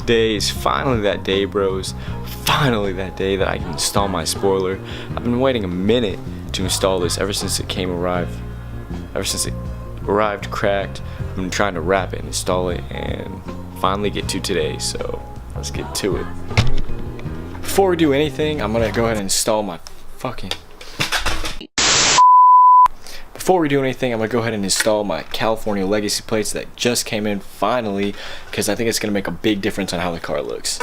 today is finally that day, bros. Finally that day that I can install my spoiler. I've been waiting a minute to install this ever since it arrived cracked. I've been trying to wrap it and install it and finally get to today, so let's get to it. Before we do anything, I'm gonna go ahead and install my California Legacy plates that just came in finally, because I think it's gonna make a big difference on how the car looks.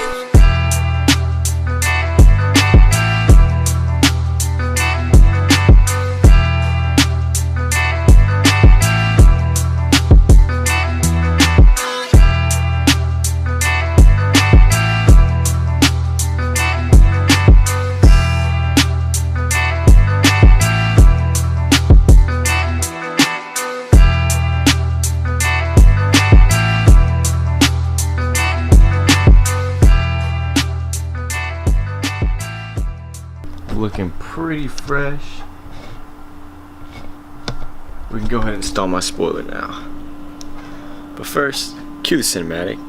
Looking pretty fresh. We can go ahead and install my spoiler now. But first, cue the cinematic.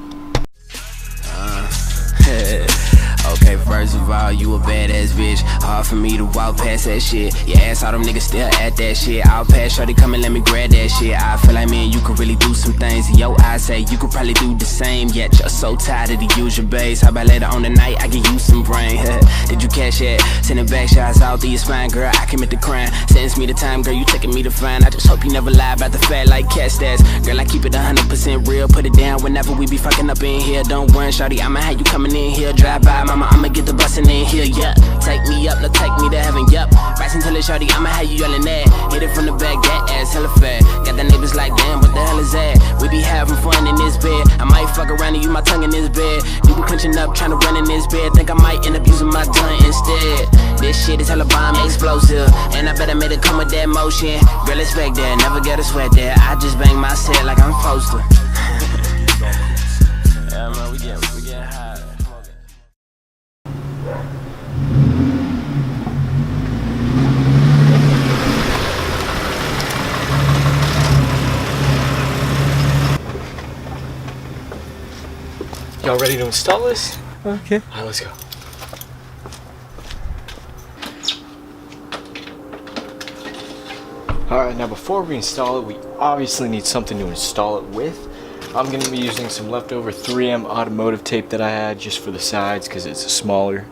Okay, first of all, you a badass bitch. Hard for me to walk past that shit. Your ass, all them niggas still at that shit. I'll pass, shorty, come and let me grab that shit. I feel like me and you could really do some things. Yo, I say you could probably do the same. Yet you're so tired of the usual base. How about later on the night, I give you some brain. Did you catch that? Sending back shots out through your spine, girl. I commit the crime. Sentence me the time, girl. You taking me to fine. I just hope you never lie about the fat like cat stats. Girl, I keep it 100% real. Put it down whenever we be fucking up in here. Don't worry, shorty, I'ma have you coming in here. Drive by, mama, I'ma get the bustin' in here, yeah. Take me up, now take me to heaven, yup. Rising till it's shorty, I'ma have you yelling that. Hit it from the back, that ass hella fat. Got the neighbors like, damn, what the hell is that? We be having fun in this bed. I might fuck around and use my tongue in this bed. You be clenching up, trying to run in this bed. Think I might end up using my tongue instead. This shit is hella bomb explosive, and I bet I made it come with that motion. Girl, expect that, never get a sweat there. I just bang my set like I'm supposed to. Yeah, man, we getting high. Y'all ready to install this? Okay. Alright, let's go. Alright, now before we install it, we obviously need something to install it with. I'm going to be using some leftover 3M automotive tape that I had just for the sides because it's smaller.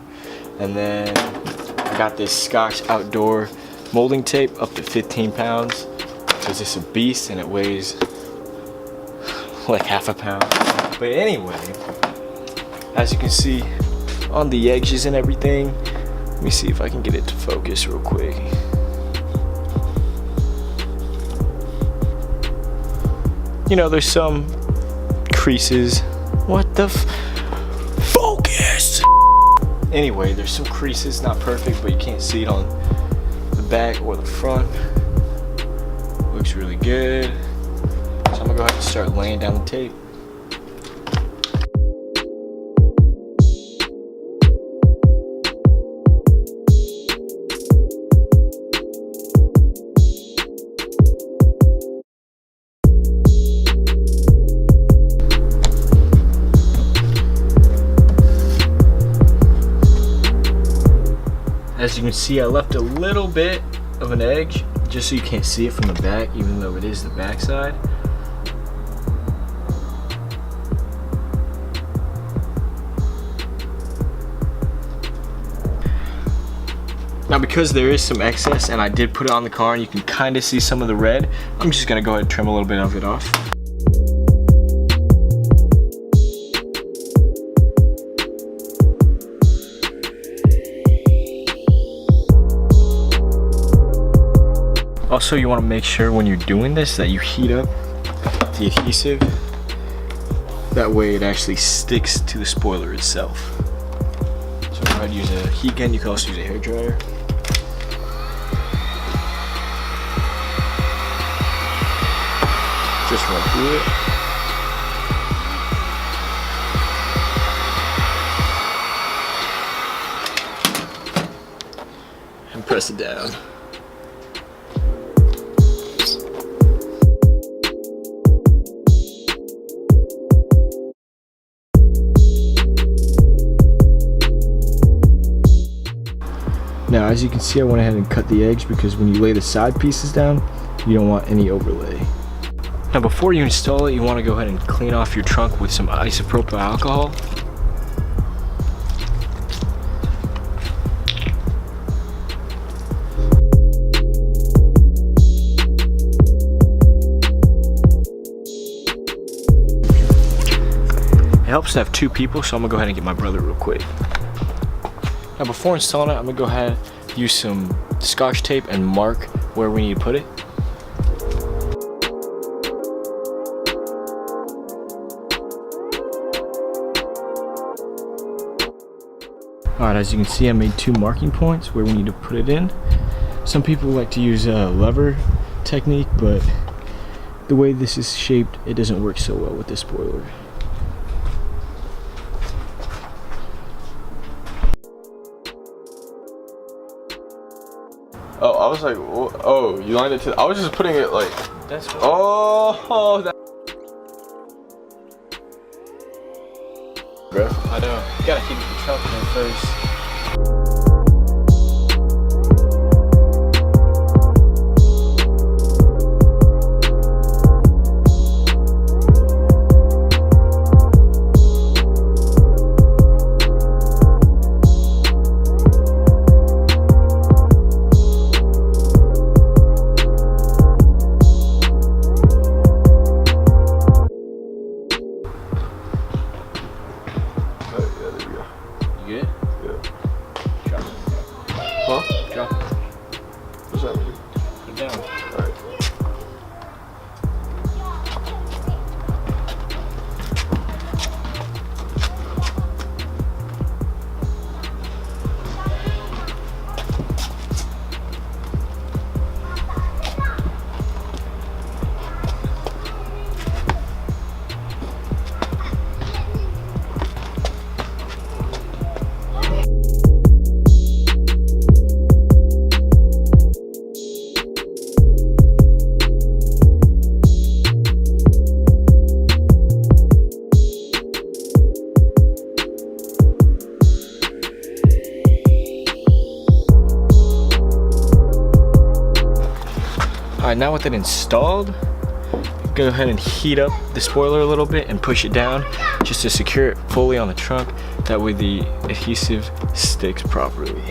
And then I got this Scotch Outdoor molding tape up to 15 pounds because it's a beast and it weighs like half a pound. But anyway, as you can see on the edges and everything, let me see if I can get it to focus real quick. You know, there's some creases. What the focus? Anyway, there's some creases, not perfect, but you can't see it on the back or the front. Looks really good. So I'm gonna go ahead and start laying down the tape. As you can see, I left a little bit of an edge just so you can't see it from the back, even though it is the back side. Now because there is some excess and I did put it on the car and you can kind of see some of the red, I'm just gonna go ahead and trim a little bit of it off. Also, you want to make sure when you're doing this that you heat up the adhesive. That way it actually sticks to the spoiler itself. So go ahead and use a heat gun. You can also use a hairdryer. Just run through it. And press it down. As you can see, I went ahead and cut the edge because when you lay the side pieces down, you don't want any overlay. Now before you install it, you want to go ahead and clean off your trunk with some isopropyl alcohol. It helps to have two people, so I'm gonna go ahead and get my brother real quick. Now before installing it, I'm gonna go ahead and use some Scotch tape and mark where we need to put it. Alright, as you can see, I made two marking points where we need to put it in. Some people like to use a lever technique, but the way this is shaped, it doesn't work so well with this spoiler. Oh, I was like, oh, you lined it to. I was just putting it like. That's what that. Bro, I know. You gotta keep the trunk in first. You good? Yeah. Drop it. Huh? Drop it. What's that mean? Put it down. Alright. Alright, now with it installed, go ahead and heat up the spoiler a little bit and push it down just to secure it fully on the trunk. That way the adhesive sticks properly.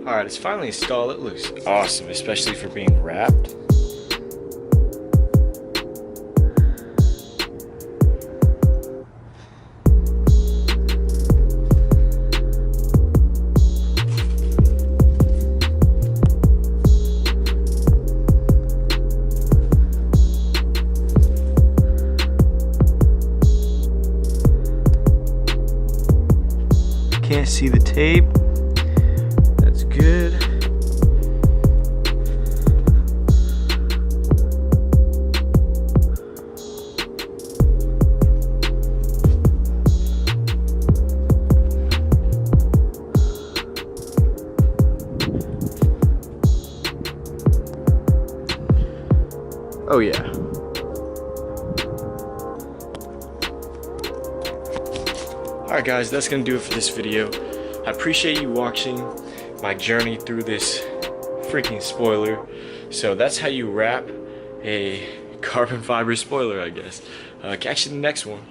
Alright, it's finally installed. It looks awesome, especially for being wrapped. Can't see the tape. That's good. Oh yeah. Alright guys, that's gonna do it for this video. I appreciate you watching my journey through this freaking spoiler. So that's how you wrap a carbon fiber spoiler, I guess. Catch you in the next one.